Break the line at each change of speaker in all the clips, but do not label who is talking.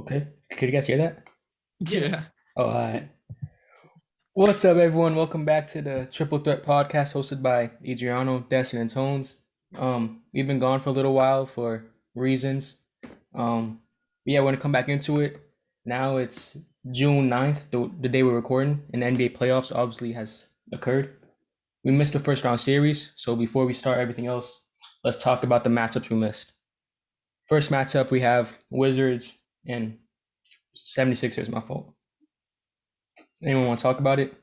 Okay. Could you guys hear that?
Yeah.
Oh, all right. What's up, everyone? Welcome back to the Triple Threat Podcast hosted by Adriano, Destin, and Tones. We've been gone for a little while for reasons. Yeah, we're gonna come back into it. Now it's June 9th, the day we're recording, and the NBA playoffs obviously has occurred. We missed the first round series, so before we start everything else, let's talk about the matchups we missed. First matchup we have Wizards and 76ers, my fault. Anyone want to talk about it?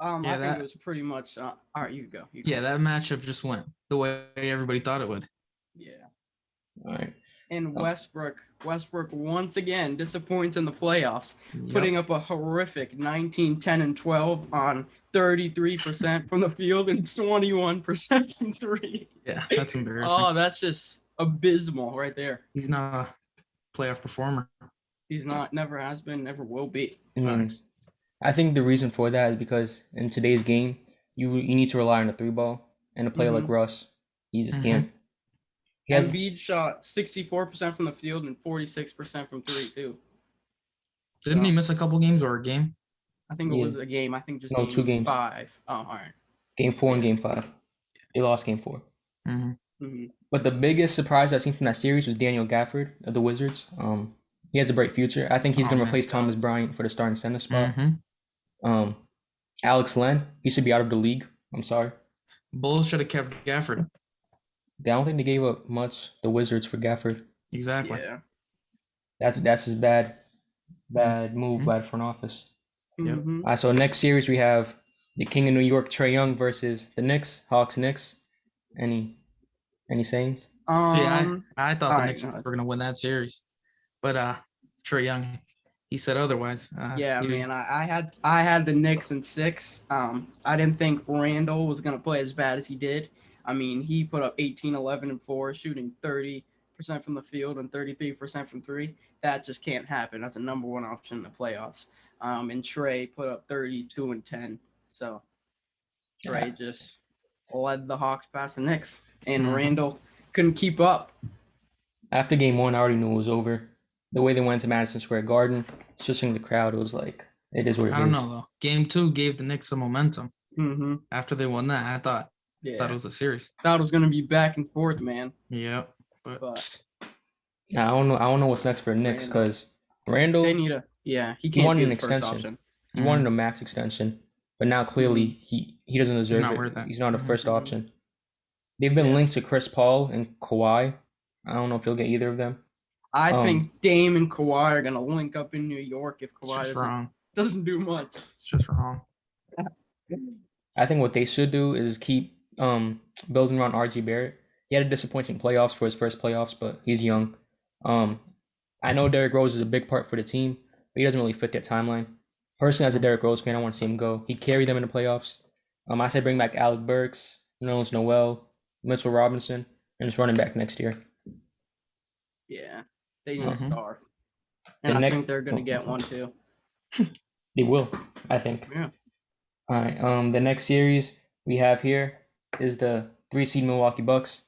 Yeah,
I think it was pretty much. All right, you go.
yeah, that matchup just went the way everybody thought it would.
Yeah.
All right.
And Westbrook once again disappoints in the playoffs, putting up a horrific 19, 10, and 12 on 33% from the field and 21% from three.
Yeah, that's embarrassing.
Oh, that's just abysmal right there.
He's not a playoff performer.
He's not, never has been, never will be.
I think the reason for that is because in today's game, you need to rely on the three ball, and a player like Russ, he just can't.
Embiid shot 64% from the field and 46% from three too.
Didn't he miss a couple games or a game?
I think it was a game. I think just
no, 2 games.
5. Oh, all right.
Game 4 and game 5. They lost game 4. But the biggest surprise I've seen from that series was Daniel Gafford of the Wizards. He has a bright future. I think he's going to replace Thomas Bryant for the starting center spot. Alex Len, he should be out of the league. I'm sorry.
Bulls should have kept Gafford.
I don't think they gave up much, the Wizards, for Gafford.
Exactly.
Yeah.
That's his bad move by the front office.
Yep.
So next series we have the King of New York, Trae Young, versus the Knicks, Hawks Knicks. Any sayings?
See, I thought the Knicks were gonna win that series, but Trae Young, he said otherwise.
Man, I had the Knicks in 6. I didn't think Randall was gonna play as bad as he did. I mean, he put up 18, 11, and 4, shooting 30% from the field and 33% from 3. That just can't happen. That's a number 1 option in the playoffs. And Trae put up 32 and 10. So Trae just led the Hawks past the Knicks, and Randall couldn't keep up.
After game 1, I already knew it was over. The way they went to Madison Square Garden, switching the crowd, it was like, it is what it is.
I don't know, though. Game 2 gave the Knicks some momentum. After they won that, I thought it was a series.
Thought it was going to be back and forth, man.
Yeah, but
I don't know what's next for Knicks, because Randall,
they need he
wanted an extension. He wanted a max extension, but now clearly he doesn't deserve it. He's not a first option. They've been linked to Chris Paul and Kawhi. I don't know if you'll get either of them.
I think Dame and Kawhi are going to link up in New York if Kawhi doesn't do much.
It's just wrong.
I think what they should do is keep building around RG Barrett. He had a disappointing playoffs for his first playoffs, but he's young. I know Derrick Rose is a big part for the team, but he doesn't really fit that timeline. Personally, as a Derrick Rose fan, I want to see him go. He carried them in the playoffs. I say bring back Alec Burks, Nerlens Noel, Mitchell Robinson, and just running back next year.
Yeah, they need a star. And I think they're going to get one too.
They will, I think.
Yeah.
All right. The next series we have here is the 3-seed Milwaukee Bucks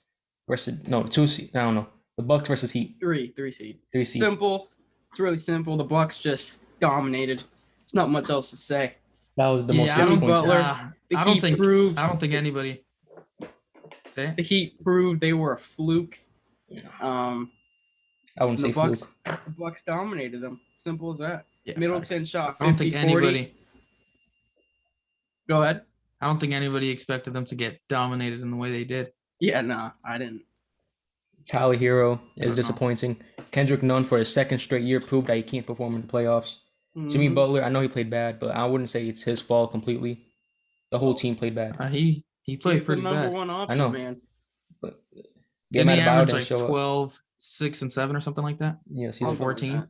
versus 2-seed. I don't know. The Bucks versus Heat.
3 seed.
3 seed.
Simple. It's really simple. The Bucks just dominated. There's not much else to say.
That was the most disappointing.
Butler.
I don't think anybody.
The Heat proved they were a fluke.
I wouldn't say fluke.
The Bucks dominated them. Simple as that.
Yeah,
Middleton shot 50,
I don't think
40.
anybody.
Go ahead.
I don't think anybody expected them to get dominated in the way they did.
Yeah, no, I didn't.
Tyler Hero is disappointing. Kendrick Nunn for his second straight year proved that he can't perform in the playoffs. Jimmy Butler, I know he played bad, but I wouldn't say it's his fault completely. The whole team played bad.
He played pretty bad.
Number 1 option,
I know,
man.
But
didn't he average like 12, 6, and 7 or something like that?
Yes,
he's 14.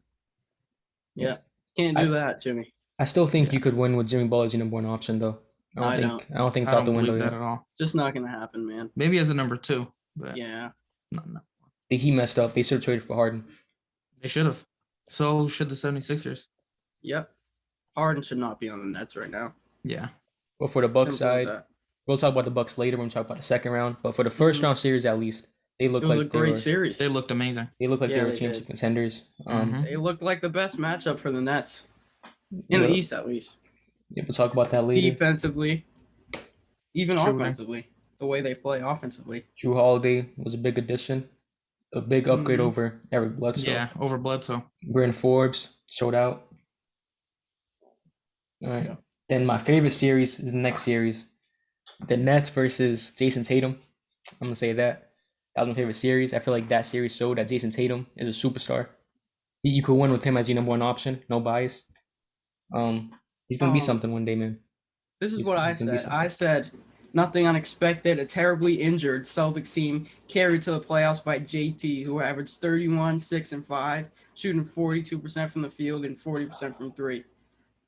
Yeah, can't do that, Jimmy.
I still think you could win with Jimmy Butler as your number 1 option, though. I don't think it's out the window yet.
At all.
Just not gonna happen, man.
Maybe as a number 2, but
yeah,
no.
He messed up. They should have traded for Harden.
They should have. So should the 76ers.
Yep. Harden should not be on the Nets right now.
Yeah.
But for the Bucks side, we'll talk about the Bucks later when we talk about the second round. But for the first round series, at least, They
It
looked
was a
like they
great
were.
series.
They looked amazing.
They looked like
Yeah,
they were
they
championship
did.
contenders.
Mhm.
They looked like the best matchup for the Nets in the
Yeah,
East, at least.
we'll talk about that later.
Defensively, even
Shooting.
offensively, the way they play offensively.
Drew Holiday was a big addition, a big upgrade
Mhm.
over Eric Bledsoe.
Yeah, over Bledsoe.
Bryn Forbes showed out. All right.
Yeah.
Then my favorite series is the next series, the Nets versus Jason Tatum. I'm gonna say that. That was my favorite series. I feel like that series showed that Jason Tatum is a superstar. You could win with him as your number one option, no bias. He's gonna be something one day, man.
This is
He's
what I
gonna be
said.
something.
I said nothing unexpected. A terribly injured Celtics team carried to the playoffs by JT, who averaged 31, 6, and 5, shooting 42% from the field and 40% from three.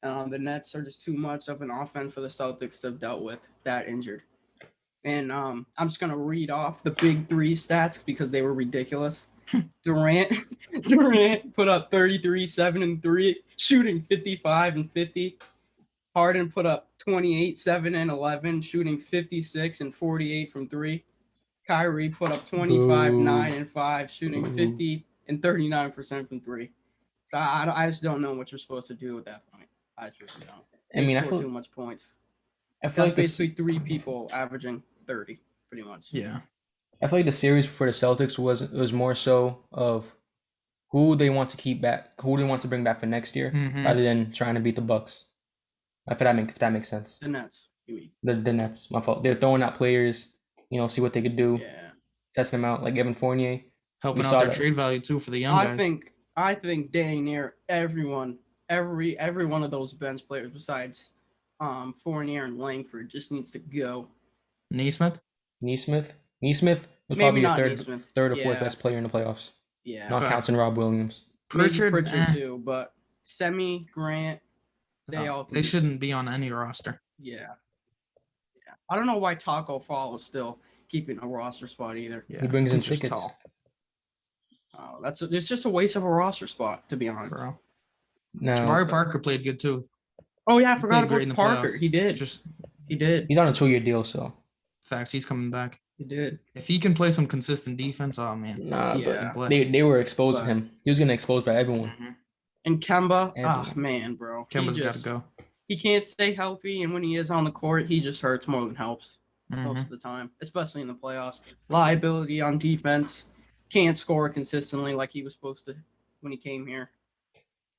The Nets are just too much of an offense for the Celtics to have dealt with that injured. And I'm just gonna read off the big three stats because they were ridiculous. Durant put up 33, 7, and 3, shooting 55 and 50. Harden put up 28, 7, and 11, shooting 56 and 48 from three. Kyrie put up 25,
Boo.
9, and 5, shooting
Boo.
50 and 39% from three. So I just don't know what you're supposed to do at that point. I just really don't. They scored too much points.
I feel
That's
like
basically three people averaging 30, pretty much.
Yeah.
I feel like the series for the Celtics was more so of who they want to keep back, who they want to bring back for next year,
Mhm.
rather than trying to beat the Bucks. If that makes sense.
The Nets, you mean?
The Nets, my fault. They're throwing out players, see what they could do,
Yeah.
test them out, like Evan Fournier.
Helping
We
out
saw
their
that.
trade value too for the young guys.
I think dang near every one of those bench players besides Fournier and Langford just needs to go.
Neesmith.
Neesmith was
Maybe
probably your
not
third
Neesmith.
or fourth best player in the playoffs.
Yeah.
Not
Facts.
counting Rob Williams.
Maybe
Pritchard,
too, but Semi, Grant, they all can
they
just-
shouldn't be on any roster.
Yeah. I don't know why Taco Fall is still keeping a roster spot either.
Yeah,
He brings in
he's just
tickets.
tall,
It's just a waste of a roster spot, to be honest.
bro.
No,
Jabari Parker played good too.
Oh yeah, I
He
forgot
played great in
about
the
Parker.
playoffs.
He did. He did.
he's on a 2-year deal, so
Facts, he's coming back.
He did.
If he can play some consistent defense, oh man.
nah.
Yeah.
But they were exposing
But-
him. He was getting exposed by everyone.
Mhm.
And Kemba,
Everyone.
man, bro.
Kemba's got to go.
He can't stay healthy, and when he is on the court, he just hurts more than helps most
Mhm.
of the time, especially in the playoffs. Liability on defense, can't score consistently like he was supposed to when he came here,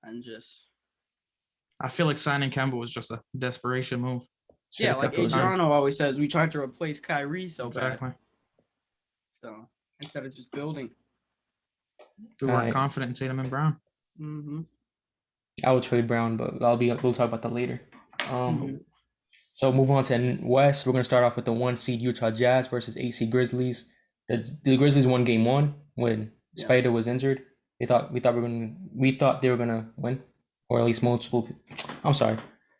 and just
I feel like signing Kemba was just a desperation move.
Should've
like
kept those in.
Adriano always says, we tried to replace Kyrie so
Exactly.
bad. So instead of just building.
We weren't
Alright.
confident in Tatum and Brown.
Mm-hmm.
I would trade Brown, but we'll talk about that later.
Mhm.
So moving on to West, we're gonna start off with the 1 seed Utah Jazz versus 8 seed Grizzlies. The Grizzlies won game 1 when
Yeah.
Spider was injured. We thought they were gonna win, or at least multiple. I'm sorry,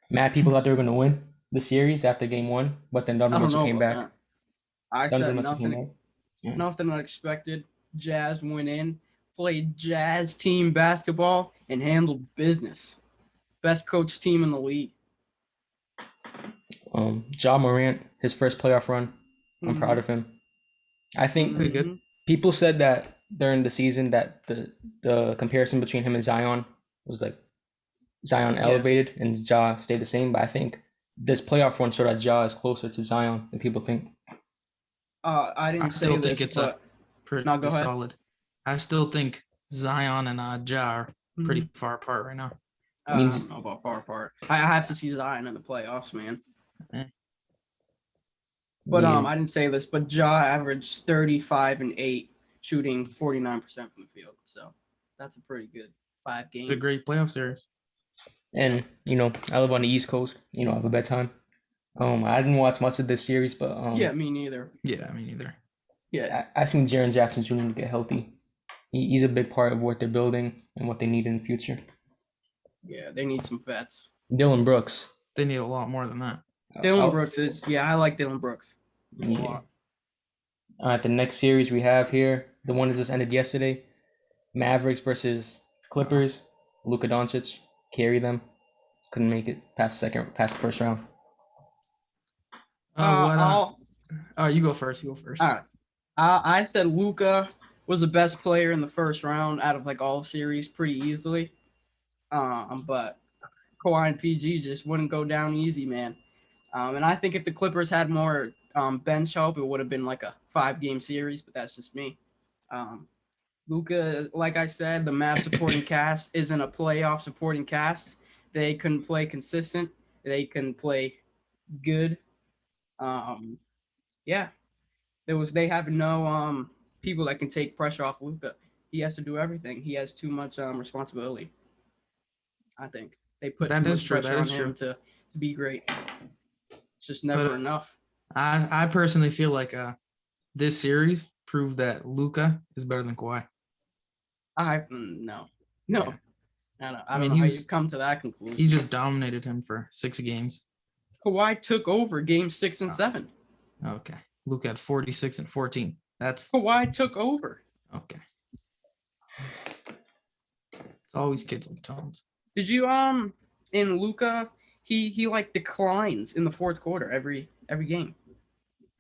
mad people thought they were gonna win the series after game 1, but then
I
Donovan
don't
Mitchell
know
came
about
back.
that. I
Donovan
said
Mitchell came
nothing.
back. Yeah.
Nothing unexpected. Jazz went in, played Jazz team basketball, and handled business. Best coach team in the league.
Ja Morant, his first playoff run. I'm
Mhm.
proud of him. I think
Pretty good.
Mhm.
people said that during the season that the comparison between him and Zion was like Zion elevated and Ja stayed the same, but I think this playoff run showed that Ja is closer to Zion than people think.
I
I
didn't say
still
this,
think it's
but
pretty
No, go ahead.
solid. I still think Zion and Ja are pretty far apart right now.
I don't know about far apart. I have to see Zion in the playoffs, man. But
Yeah.
I didn't say this, but Ja averaged 35 and 8, shooting 49% from the field. So that's a pretty good 5 games.
It's a great playoff series.
And I live on the East Coast. I have a bedtime. I didn't watch much of this series, but
Yeah, me neither.
Yeah, me neither.
Yeah.
I think Jaren Jackson Jr. to get healthy. He's a big part of what they're building and what they need in the future.
Yeah, they need some vets.
Dylan Brooks.
They need a lot more than that.
Dylan Brooks I like Dylan Brooks. A
Yeah.
lot.
All right, the next series we have here, the one that just ended yesterday, Mavericks versus Clippers. Luka Doncic carry them. Couldn't make it past the first round.
Oh, you go first.
All right. I said Luka was the best player in the first round out of like all series pretty easily. But Kawhi and PG just wouldn't go down easy, man. And I think if the Clippers had more bench help, it would have been like a 5-game series. But that's just me. Luka, like I said, the Mavs supporting cast isn't a playoff supporting cast. They couldn't play consistent. They couldn't play good. Yeah, they have no people that can take pressure off Luka. He has to do everything. He has too much responsibility. I think they put too
That is
much
true.
pressure
That
on
is
him
true.
to be great. It's just never
But
enough.
I personally feel like this series proved that Luka is better than Kawhi.
No.
Yeah.
I don't know how you come to that conclusion.
He just dominated him for 6 games.
Kawhi took over game 6 and 7.
Okay. Luka had 46 and 14. That's
Kawhi took over.
okay. It's always kids like Tones.
Did you in Luka, he like declines in the fourth quarter every game.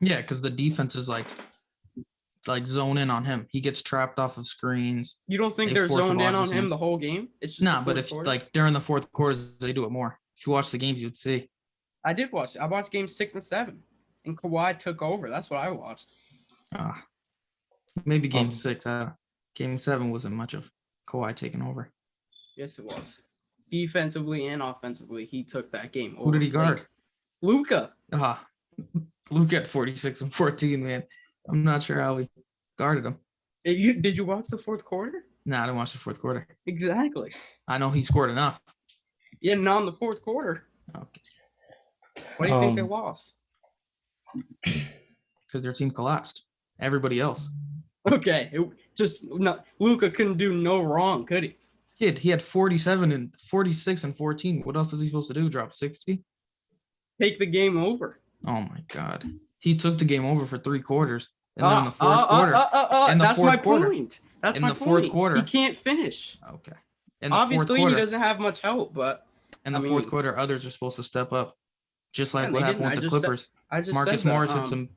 Yeah, because the defense is like zone in on him. He gets trapped off of screens.
You don't think they're zoned in on him the whole game? It's just
but if quarter? Like during the fourth quarters they do it more. If you watch the games, you'd see.
I did watch. I watched games 6 and 7, and Kawhi took over. That's what I watched.
Maybe game 6. Game 7 wasn't much of Kawhi taking over.
Yes, it was. Defensively and offensively, he took that game over.
Who did he guard?
Luka.
Luka at 46 and 14, man. I'm not sure how he guarded him.
Did you watch the fourth quarter?
No, I didn't watch the fourth quarter.
Exactly.
I know he scored enough.
Yeah, not in the fourth quarter.
Okay.
Why do you think they lost?
Because their team collapsed. Everybody else.
Okay. Luka couldn't do no wrong, could he?
He had 47 and 46 and 14. What else is he supposed to do? Drop 60?
Take the game over.
Oh my God. He took the game over for 3 quarters. And then in the fourth quarter.
That's my point. That's my point.
Fourth quarter.
He can't finish.
Okay.
Obviously, he doesn't have much help, but
in the fourth quarter, others are supposed to step up. Just like what happened with the Clippers. Marcus Morris and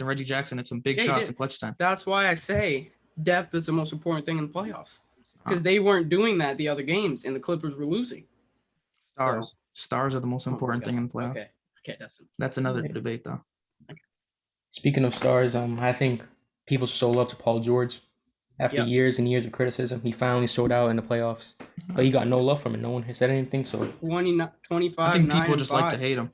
Reggie Jackson had some big shots in clutch time.
That's why I say depth is the most important thing in the playoffs. Because they weren't doing that the other games, and the Clippers were losing.
Stars are the most important thing in the playoffs.
Okay,
that's another debate, though.
Speaking of stars, I think people so love to Paul George. After years and years of criticism, he finally showed out in the playoffs. But he got no love from it. No one has said anything. So
25.
I think people just like to hate him.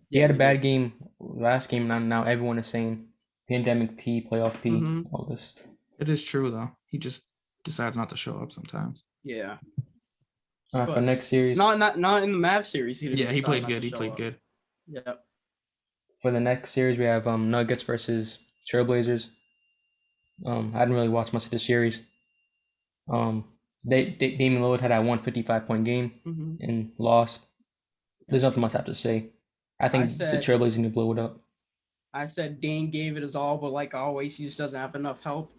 He had a bad game last game. Now everyone is saying pandemic P, playoff P, all this.
It is true, though. He just decides not to show up sometimes.
Yeah.
For next series.
Not in the Mavs series.
He played good. He played good.
Yeah.
For the next series, we have Nuggets versus Trailblazers. I didn't really watch much of the series. Damian Lillard had a 155-point game and lost. There's nothing much I have to say. I think the Trailblazers need to blow it up.
I said Dame gave it his all, but like always, he just doesn't have enough help.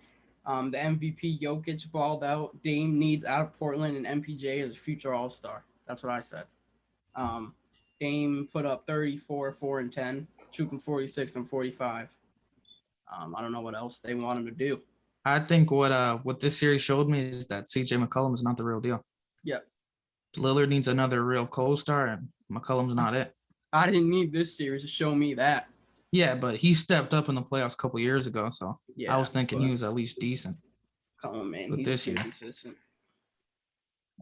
The MVP Jokic balled out. Dame needs out of Portland, and MPJ is a future All-Star. That's what I said. Dame put up 34, 4 and 10, shooting 46 and 45. I don't know what else they want him to do.
I think what this series showed me is that CJ McCollum is not the real deal.
Yep.
Lillard needs another real co-star, and McCollum's not it.
I didn't need this series to show me that.
Yeah, but he stepped up in the playoffs a couple years ago, so I was thinking he was at least decent.
Come on, man.
But
He's
this year,
consistent.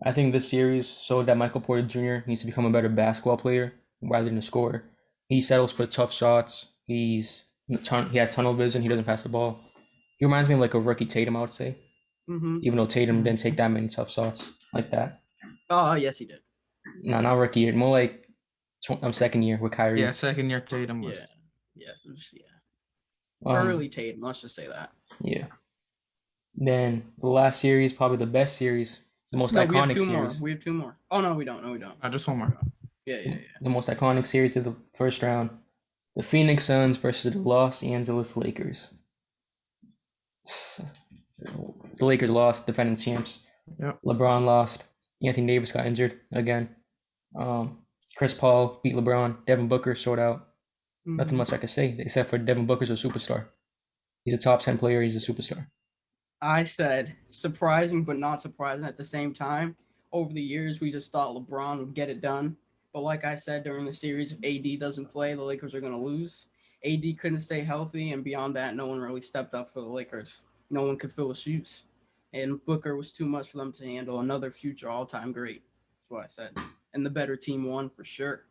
I think this series showed that Michael Porter Jr. needs to become a better basketball player rather than a scorer. He settles for tough shots. He has tunnel vision. He doesn't pass the ball. He reminds me of like a rookie Tatum, I would say. Even though Tatum didn't take that many tough shots like that.
Oh, yes, he did.
No, not rookie year. More like second year with Kyrie.
Yeah, second year Tatum was.
Yeah. Early Tatum, let's just say that.
Yeah. Then the last series, probably the best series, the most iconic series.
We have two more. Oh, no, we don't.
Just one more.
Yeah.
The most iconic series of the first round. The Phoenix Suns versus the Los Angeles Lakers. The Lakers lost, defending champs.
Yep.
LeBron lost. Anthony Davis got injured again. Chris Paul beat LeBron. Devin Booker showed out. Nothing
Mhm.
much I could say except for Devin Booker's a superstar. He's a top 10 player. He's a superstar.
I said surprising, but not surprising at the same time. Over the years, we just thought LeBron would get it done. But like I said during the series, if AD doesn't play, the Lakers are going to lose. AD couldn't stay healthy, and beyond that, no one really stepped up for the Lakers. No one could fill his shoes. And Booker was too much for them to handle. Another future all time great. That's what I said. And the better team won for sure.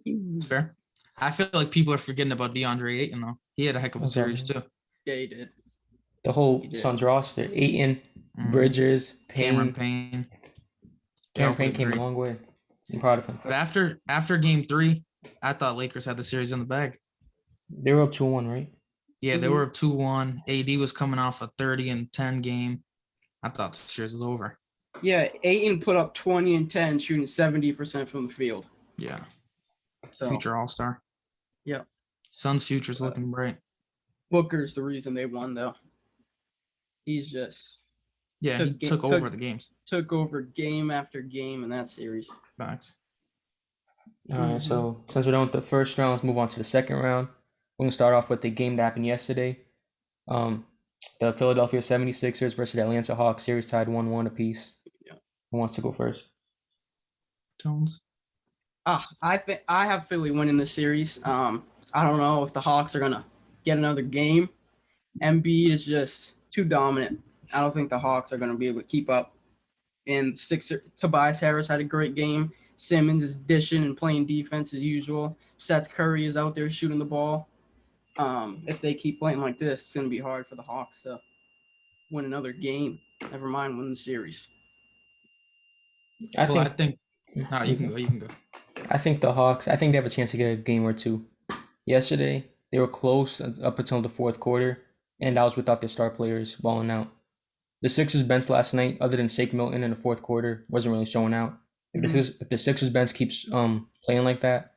It's fair. I feel like people are forgetting about DeAndre Ayton though. He had a heck of a series too.
Yeah, he did.
The whole
He did.
Suns roster: Ayton, Bridges,
Cameron
Payne.
Payne.
Cameron Payne came a long way. I'm proud of him.
But after game 3, I thought Lakers had the series in the bag.
They were up 2-1, right?
Yeah, they were up 2-1. AD was coming off a 30-10 game. I thought the series was over.
Yeah, Ayton put up 20 and 10, shooting 70% from the field.
Yeah.
So,
future All-Star.
Yeah.
Suns' future's looking bright.
Booker's the reason they won, though. He's just
he took over the games.
Took over game after game in that series.
Facts.
All right, so since we're done with the first round, let's move on to the second round. We're going to start off with the game that happened yesterday. The Philadelphia 76ers versus the Atlanta Hawks series tied 1-1 apiece.
Yeah.
Who wants to go first?
Jones.
I think I have Philly winning the series. I don't know if the Hawks are going to get another game. Embiid is just too dominant. I don't think the Hawks are going to be able to keep up. And Tobias Harris had a great game. Simmons is dishing and playing defense as usual. Seth Curry is out there shooting the ball. If they keep playing like this, it's going to be hard for the Hawks to win another game. Never mind win the series.
I think
you can go.
I think the Hawks, I think they have a chance to get a game or two. Yesterday, they were close up until the fourth quarter, and that was without their star players balling out. The Sixers bench last night, other than Shake Milton in the fourth quarter, wasn't really showing out. If the Sixers bench keeps playing like that,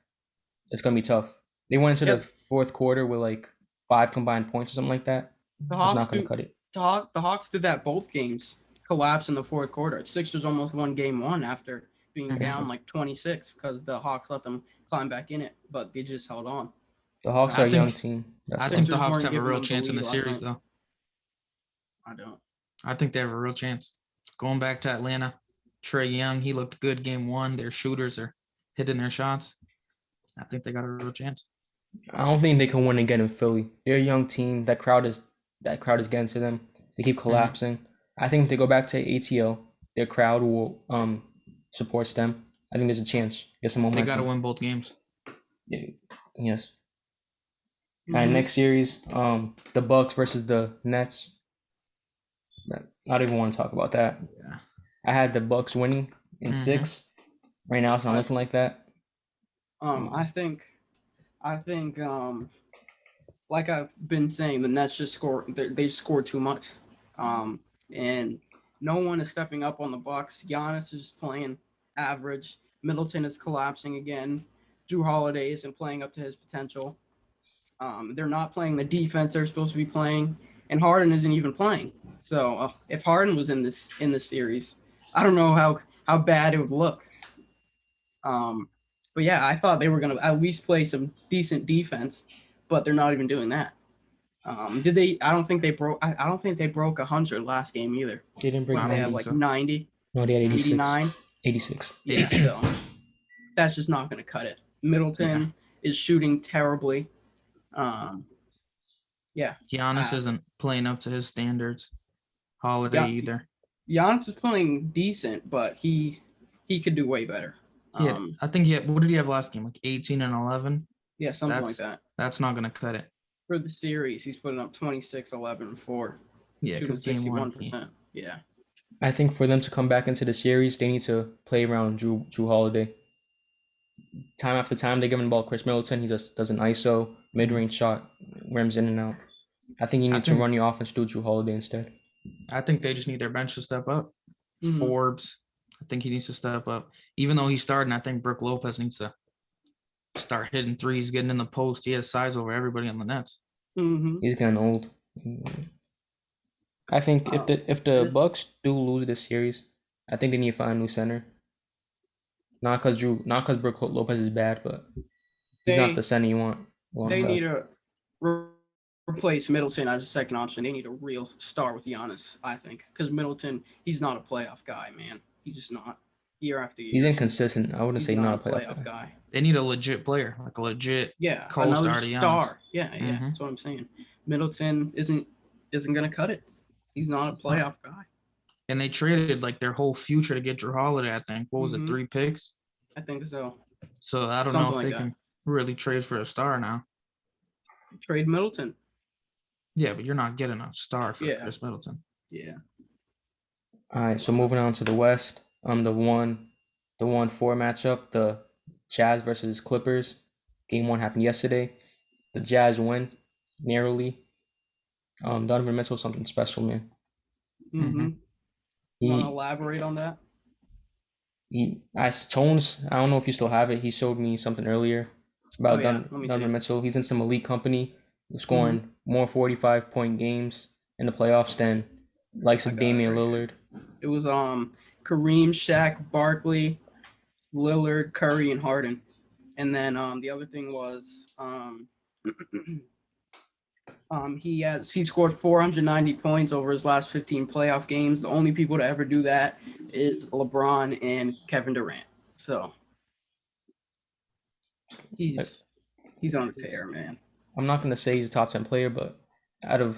it's gonna be tough. They went into the fourth quarter with like 5 combined points or something like that. It's not gonna cut it.
The Hawks did that both games. Collapse in the fourth quarter. Sixers almost won game 1 after being down like 26 because the Hawks let them climb back in it, but they just held on.
The Hawks are a young team.
I think the Hawks have a real chance in the series, though.
I don't.
I think they have a real chance. Going back to Atlanta, Trae Young, he looked good game 1. Their shooters are hitting their shots. I think they got a real chance.
I don't think they can win again in Philly. They're a young team. That crowd is getting to them. They keep collapsing. I think if they go back to ATL, their crowd will supports them. I think there's a chance. Get some momentum.
They got to win both games.
Yeah. Yes. And next series, the Bucks versus the Nets. I don't even want to talk about that.
Yeah.
I had the Bucks winning in 6. Right now, it's not looking like that.
I think, like I've been saying, the Nets just score. They score too much, and no one is stepping up on the Bucks. Giannis is playing average. Middleton is collapsing again. Drew Holiday isn't playing up to his potential. They're not playing the defense they're supposed to be playing, and Harden isn't even playing. So if Harden was in this series, I don't know how bad it would look. But yeah, I thought they were gonna at least play some decent defense, but they're not even doing that. Did they? I don't think they broke. I don't think they broke 100 last game either.
They didn't break
90. They had like 90.
No, they had 86.
89.
86.
Yeah, so that's just not going to cut it. Middleton is shooting terribly. Yeah.
Giannis isn't playing up to his standards. Holiday either.
Giannis is playing decent, but he could do way better.
Yeah, I think what did he have last game? Like 18 and 11?
Yeah, something like that.
That's not going to cut it.
For the series, he's putting up 26, 11, 4.
Yeah, because game
61%. Yeah.
I think for them to come back into the series, they need to play around Drew Holiday. Time after time, they give him the ball. Chris Middleton, he just does an ISO, mid-range shot, rims in and out. I think you need to run your offense through Drew Holiday instead.
I think they just need their bench to step up. Forbes, I think he needs to step up. Even though he's starting, I think Brook Lopez needs to start hitting threes, getting in the post. He has size over everybody on the Nets.
He's getting old. I think if the Bucks do lose this series, I think they need to find a new center. Not because Brook Lopez is bad, but he's not the
They
center you want
they need
alongside.
to replace Middleton as a second option. They need a real star with Giannis, I think, because Middleton, he's not a playoff guy, man. He's just not. Year after
He's
year,
inconsistent. I wouldn't
he's
say
not a
not a playoff
playoff
guy.
guy.
They need a legit player, like a legit
Yeah, another
co-star to Giannis.
star. Yeah,
Mhm.
that's what I'm saying. Middleton isn't gonna cut it. He's not a playoff guy.
And they traded like their whole future to get Drew Holiday, I think. What was it,
Mhm.
3 picks?
I think so.
So I don't know
Something
if
like
they
that.
can really trade for a star now.
Trade Middleton.
Yeah, but you're not getting a star for
Yeah.
Chris Middleton.
Yeah.
All right, so moving on to the West, the 1-4 matchup, the Jazz versus Clippers. Game 1 happened yesterday. The Jazz win narrowly. Donovan Mitchell, something special, man.
Mm-hmm. You want to
He
elaborate on that?
Tones. I don't know if you still have it. He showed me something earlier about
Let me see.
Donovan Mitchell. He's in some elite company, scoring more 45-point games in the playoffs than likes
I
of
got it
Damian
right
Lillard.
It was Kareem, Shaq, Barkley, Lillard, Curry, and Harden. And then the other thing was he scored 490 points over his last 15 playoff games. The only people to ever do that is LeBron and Kevin Durant. So he's on a tear, man.
I'm not gonna say he's a top 10 player, but out of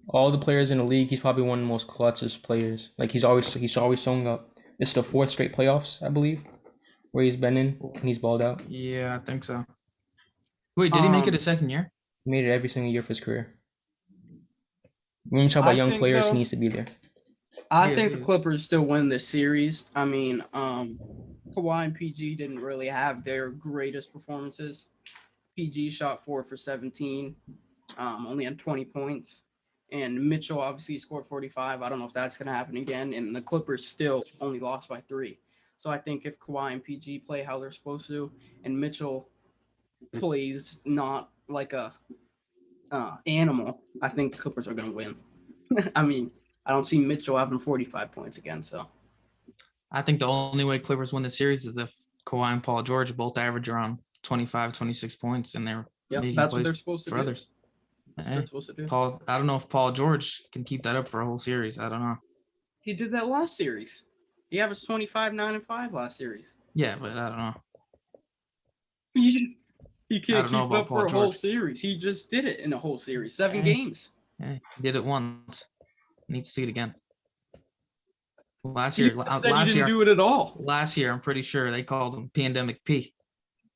all the players in the league, he's probably one of the most clutchest players. Like he's always showing up. This is the 4th straight playoffs, I believe, where he's been in and he's balled out.
Yeah, I think so. Wait, did he make it a second year?
He made it every single year for his career. When you talk about young players, he needs to be there.
I think the Clippers still win this series. I mean, Kawhi and PG didn't really have their greatest performances. PG shot 4 for 17, only had 20 points. And Mitchell obviously scored 45. I don't know if that's going to happen again. And the Clippers still only lost by 3. So I think if Kawhi and PG play how they're supposed to, and Mitchell plays not like a animal, I think the Clippers are going to win. I mean, I don't see Mitchell having 45 points again. So
I think the only way Clippers win the series is if Kawhi and Paul George both average around 25, 26 points, and they're making
that's what
plays
they're supposed to
for
do.
others.
That's what they're supposed to do.
I don't know if Paul George can keep that up for a whole series. I don't know.
He did that last series. He averaged 25, 9, and 5 last series.
Yeah, but I don't know.
He can't keep up for a whole series. He just did it in a whole series, 7 games.
He did it once. Need to see it again. Last year,
he didn't do it at all.
Last year, I'm pretty sure they called him Pandemic P.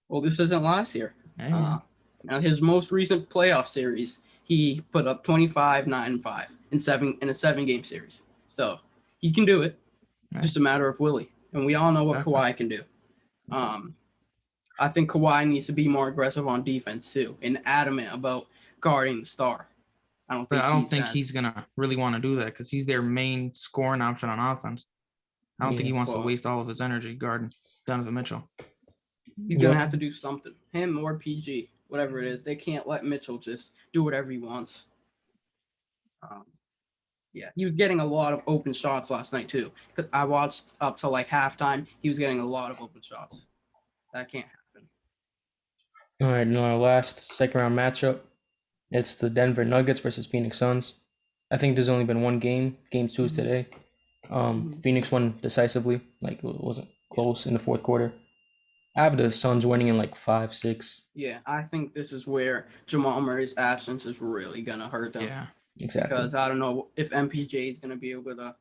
Well, this isn't last year.
Yeah.
Now his most recent playoff series, he put up 25, 9, and 5 in a 7-game series. So he can do it.
Right.
Just a matter of Willie. And we all know what Kawhi can do. I think Kawhi needs to be more aggressive on defense too, and adamant about guarding the star. I don't think
he's gonna really want to do that because he's their main scoring option on offense. I don't think he wants to waste all of his energy guarding Donovan Mitchell.
He's gonna have to do something. Him or PG, whatever it is. They can't let Mitchell just do whatever he wants. He was getting a lot of open shots last night too. Cause I watched up to like halftime. He was getting a lot of open shots. That can't happen.
All right, now our last second round matchup. It's the Denver Nuggets versus Phoenix Suns. I think there's only been one game. Game 2 is today. Phoenix won decisively. Like, it wasn't close in the 4th quarter. I have the Suns winning in like 5, 6.
Yeah, I think this is where Jamal Murray's absence is really gonna hurt them.
Yeah,
exactly.
Because I don't know if MPJ is gonna be able to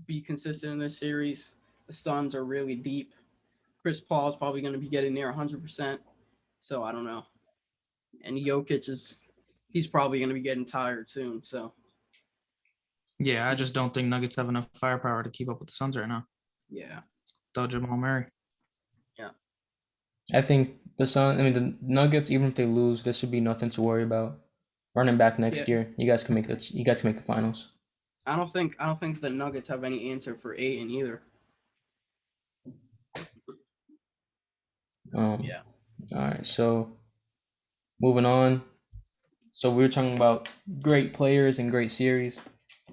be consistent in this series. The Suns are really deep. Chris Paul is probably gonna be getting near 100%. So I don't know. And Jokic he's probably going to be getting tired soon. So,
yeah, I just don't think Nuggets have enough firepower to keep up with the Suns right now.
Yeah,
without Jamal Murray.
Yeah,
I think the Nuggets, even if they lose, this should be nothing to worry about. Running back next year, you guys can make the finals.
I don't think the Nuggets have any answer for Ayton either.
Yeah. All right, so moving on. So we were talking about great players and great series.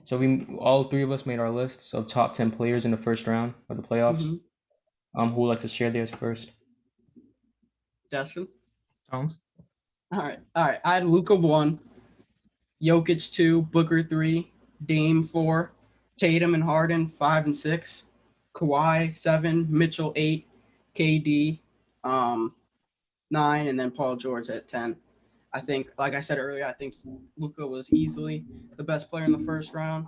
So all 3 of us made our lists of top 10 players in the first round of the playoffs. Who would like to share theirs first?
Destin.
Tones.
All right. I had Luka 1, Jokic 2, Booker 3, Dame 4, Tatum and Harden 5 and 6, Kawhi 7, Mitchell 8, KD 9, and then Paul George at 10. I think, like I said earlier, I think Luka was easily the best player in the first round.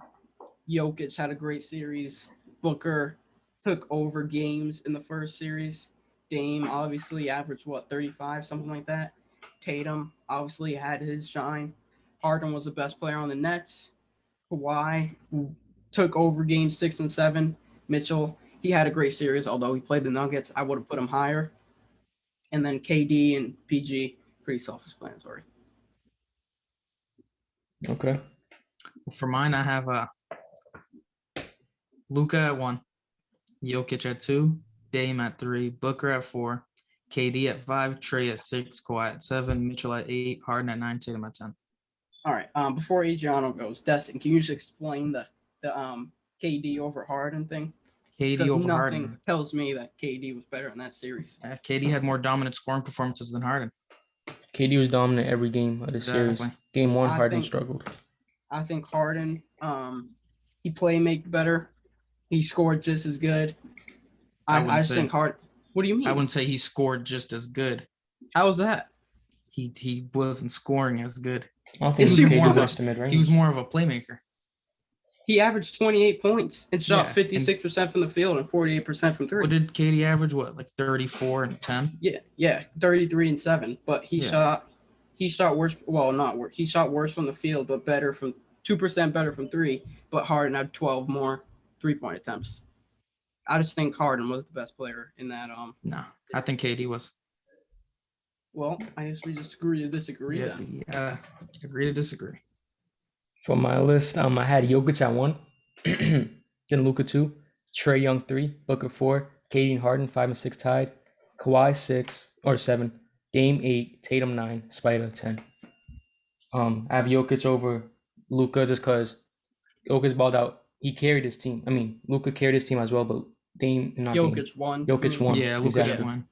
Jokic had a great series. Booker took over games in the first series. Dame obviously averaged 35, something like that. Tatum obviously had his shine. Harden was the best player on the Nets. Kawhi took over games 6 and 7. Mitchell, he had a great series, although he played the Nuggets. I would have put him higher. And then KD and PG, pretty self-explanatory.
Okay.
For mine, I have Luka at 1, Jokic at 2, Dame at 3, Booker at 4, KD at 5, Trey at 6, Kawhi at 7, Mitchell at 8, Harden at 9, Tatum at 10.
All right. Before Adriano goes, Destin, can you just explain the KD over Harden thing?
KD
Because
over
nothing
Harden.
tells me that KD was better in that series.
KD had more dominant scoring performances than Harden.
KD was dominant every game of the series.
Exactly.
Game 1,
I
Harden
think-
struggled.
I think Harden, he play make better. He scored just as good.
I
I
wouldn't
just
say.
think Harden. What do you mean?
I wouldn't say he scored just as good.
How was that?
He wasn't scoring as good.
I don't think
Is
he
he
KD
more of a-
reached the mid-range.
He was more of a playmaker.
He averaged 28 points and shot
Yeah,
56% from the field and 48% from three.
What did KD average? What, like 34 and 10?
Yeah, 33 and 7. But he
Yeah.
shot worse. Well, not worse. He shot worse from the field, but better from 2% better from three. But Harden had 12 more 3-point attempts. I just think Harden was the best player in that.
No, I think KD was.
Well, I guess we just agree to disagree
Yeah,
then.
agree to disagree.
For my list, I had Jokic at 1, then Luka 2, Trey Young 3, Booker 4, KD and Harden 5 and 6 tied, Kawhi 6 or 7, Dame 8, Tatum 9, Spider 10. I have Jokic over Luka just because Jokic balled out. He carried his team. I mean, Luka carried his team as well, but
Jokic won.
Jokic won.
Yeah, Luka
exactly.
didn't win.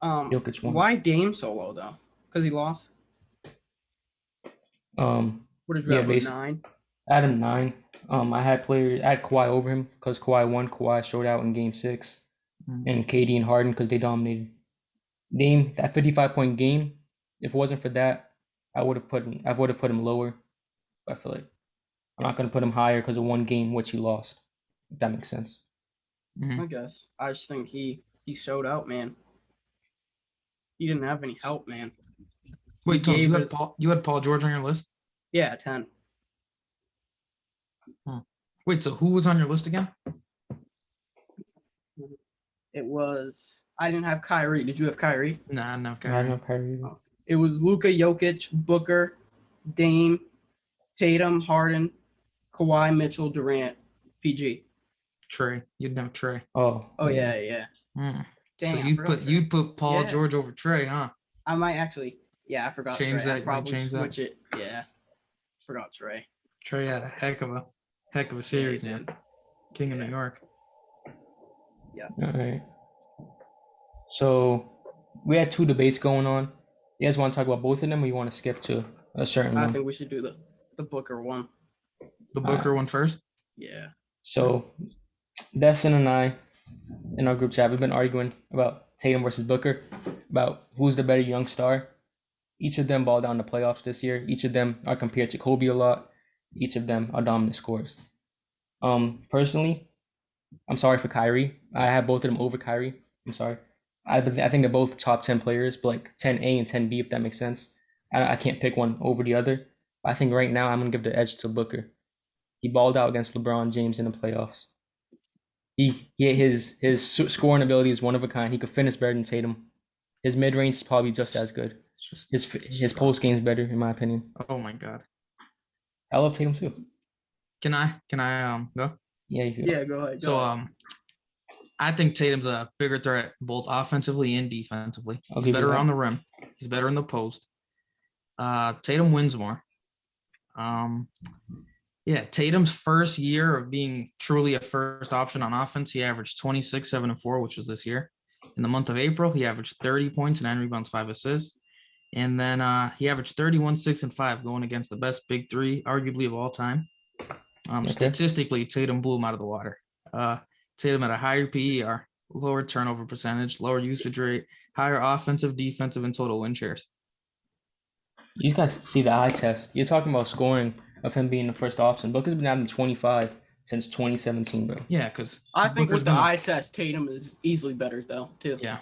Jokic won.
Why Dame so low though? Because he lost. What did you have?
based-
9.
I had him 9. I had Kawhi over him because Kawhi won. Kawhi showed out in Game 6, and KD and Harden because they dominated. Dame, that 55-point game. If it wasn't for that, I would have put him lower. I feel like I'm not gonna put him higher because of one game which he lost. If that makes sense.
I guess. I just think he showed out, man. He didn't have any help, man.
Wait,
He
Tom,
gave his-
you had Paul George on your list?
Yeah, 10.
Wait, so who was on your list again?
It was. I didn't have Kyrie. Did you have Kyrie?
Nah, no,
I don't
Kyrie.
know Kyrie.
It was Luka, Jokic, Booker, Dame, Tatum, Harden, Kawhi, Mitchell, Durant, PG.
Trey. You didn't have Trey.
Oh.
Oh yeah.
So
Dang, I
you
forgot Trey.
you put Paul
Yeah.
George over Trey, huh?
I might actually. Yeah, I forgot.
Change
Trey.
that,
I'd
you
probably
change that.
switch it. Yeah, forgot Trey.
Trey had a heck of a series,
Yeah, he
man.
did.
King of
Yeah.
New York.
All right. So we had 2 debates going on. You guys want to talk about both of them, or you want to skip to a certain
I
one?
think we should do the Booker one.
The Booker one first.
Yeah.
So Destin and I, in our group chat, we've been arguing about Tatum versus Booker, about who's the better young star. Each of them balled down the playoffs this year. Each of them are compared to Kobe a lot. Each of them are dominant scorers. Personally, I'm sorry for Kyrie. I have both of them over Kyrie. I'm sorry. I think they're both top 10 players, but like 10A and 10B, if that makes sense. I can't pick one over the other. I think right now I'm going to give the edge to Booker. He balled out against LeBron James in the playoffs. His scoring ability is one of a kind. He could finish better than Tatum. His mid-range is probably just as good.
It's just
His post game is better, in my opinion.
Oh my god.
I love Tatum too.
Can I go?
Yeah, you could.
Yeah, go ahead.
So I think Tatum's a bigger threat both offensively and defensively.
I'll
He's
give you
better
that.
on the rim. He's better in the post. Tatum wins more. Yeah, Tatum's first year of being truly a first option on offense, he averaged 26, 7, and 4, which was this year. In the month of April, he averaged 30 points, 9 rebounds, 5 assists. And then he averaged 31, 6, and 5 going against the best big three, arguably of all time. Statistically, Tatum blew him out of the water. Tatum had a higher PER, lower turnover percentage, lower usage rate, higher offensive, defensive, and total win shares.
You guys see the eye test. You're talking about scoring of him being the first option. Booker's been having 25 since 2017, bro.
Yeah, because
I think with the eye test, Tatum is easily better though, too.
Yeah.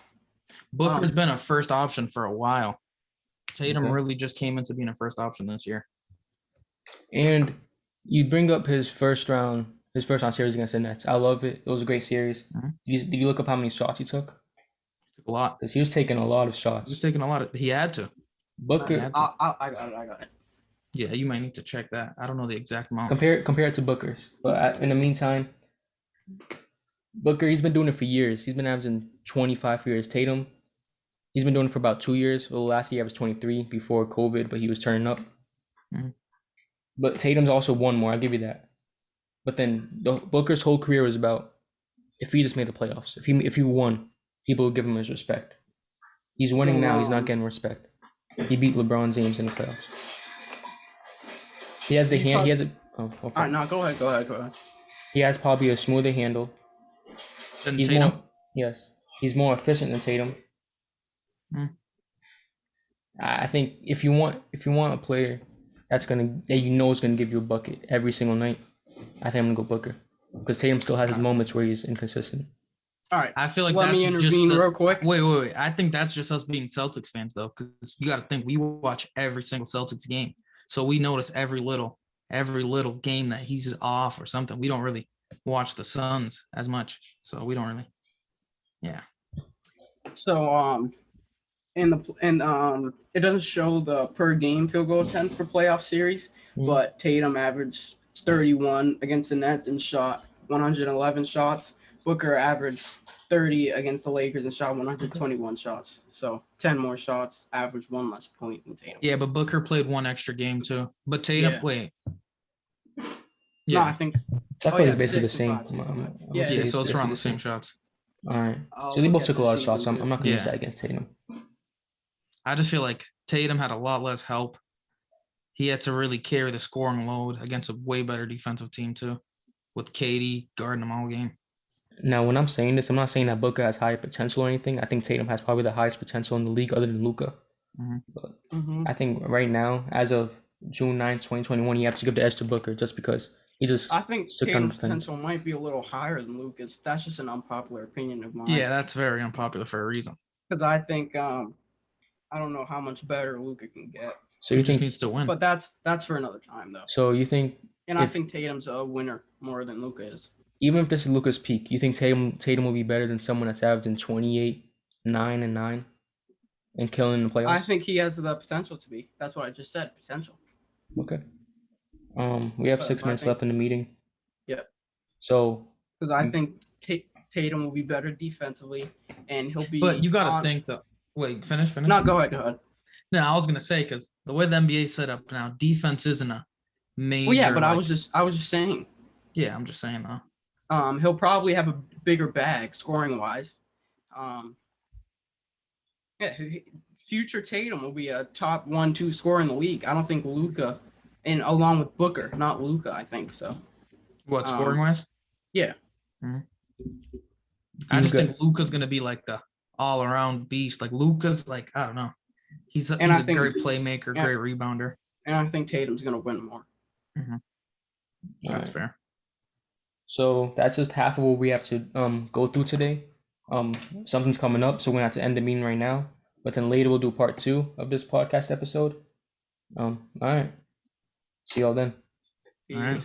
Booker's been a first option for a while. Tatum really just came into being a first option this year.
And you bring up his first round series against the Nets. I love it. It was a great series. Did you look up how many shots he took?
Took a lot.
Because he was taking a lot of shots.
He was taking a lot of. He had to.
Booker.
I got it.
Yeah, you might need to check that. I don't know the exact amount.
Compare it to Booker's. But in the meantime, Booker, he's been doing it for years. He's been averaging 25 for years. Tatum, he's been doing it for about 2 years. Well, last year he was 23 before COVID, but he was turning up. But Tatum's also won more. I'll give you that. But then Booker's whole career was about if he just made the playoffs. If he won, people would give him his respect. He's winning now. He's not getting respect. He beat LeBron James in the playoffs. He has the hand. He has a. Oh,
all right, no, go ahead.
He has probably a smoother handle.
Than Tatum?
Yes, he's more efficient than Tatum. I think if you want a player that you know is gonna give you a bucket every single night, I think I'm gonna go Booker because Tatum still has his moments where he's inconsistent.
All right,
I feel like
let me intervene real quick.
Wait. I think that's just us being Celtics fans though, because you got to think we watch every single Celtics game, so we notice every little game that he's off or something. We don't really watch the Suns as much, so we don't really. Yeah.
So it doesn't show the per game field goal attempt for playoff series, but Tatum averaged 31 against the Nets and shot 111 shots. Booker averaged 30 against the Lakers and shot 121 shots. So 10 more shots, averaged 1 less point than Tatum.
Yeah, but Booker played 1 extra game too. But Tatum, wait.
Yeah, no, I think
it's basically the same.
So it's around the same shots.
All right. So they both took a lot of shots. I'm not gonna use that against Tatum.
I just feel like Tatum had a lot less help. He had to really carry the scoring load against a way better defensive team too, with KD guarding them all game.
Now, when I'm saying this, I'm not saying that Booker has higher potential or anything. I think Tatum has probably the highest potential in the league other than Luka. But I think right now, as of June 9th, 2021, you have to give the edge to Booker just because he just.
I think Tatum's potential might be a little higher than Luka's. That's just an unpopular opinion of mine.
Yeah, that's very unpopular for a reason.
Because I think I don't know how much better Luka can get.
So he just needs to win.
But that's for another time though.
So you think?
And I think Tatum's a winner more than Luka is.
Even if this is Luka's peak, you think Tatum will be better than someone that's averaging 28, 9, and 9 and killing the playoffs?
I think he has the potential to be. That's what I just said, potential.
Okay. We have 6 minutes left in the meeting.
Yeah.
So.
Because I think Tatum will be better defensively, and he'll be.
But you got to think though. Wait, finish.
No, go ahead.
No, I was gonna say because the way the NBA is set up now, defense isn't a major.
Well, yeah, but I was just saying.
Yeah, I'm just saying though.
He'll probably have a bigger bag scoring wise. Future Tatum will be a top 1-2 scorer in the league. I don't think Luka, and along with Booker, not Luka. I think so.
What scoring wise?
Yeah.
I just think Luka's gonna be like the all around beast. Like Luka's like I don't know. He's a great playmaker, great rebounder.
And I think Tatum's gonna win more.
That's fair.
So that's just half of what we have to go through today. Something's coming up, so we're gonna have to end the meeting right now. But then later we'll do part 2 of this podcast episode. All right. See y'all then.
Peace.
All right.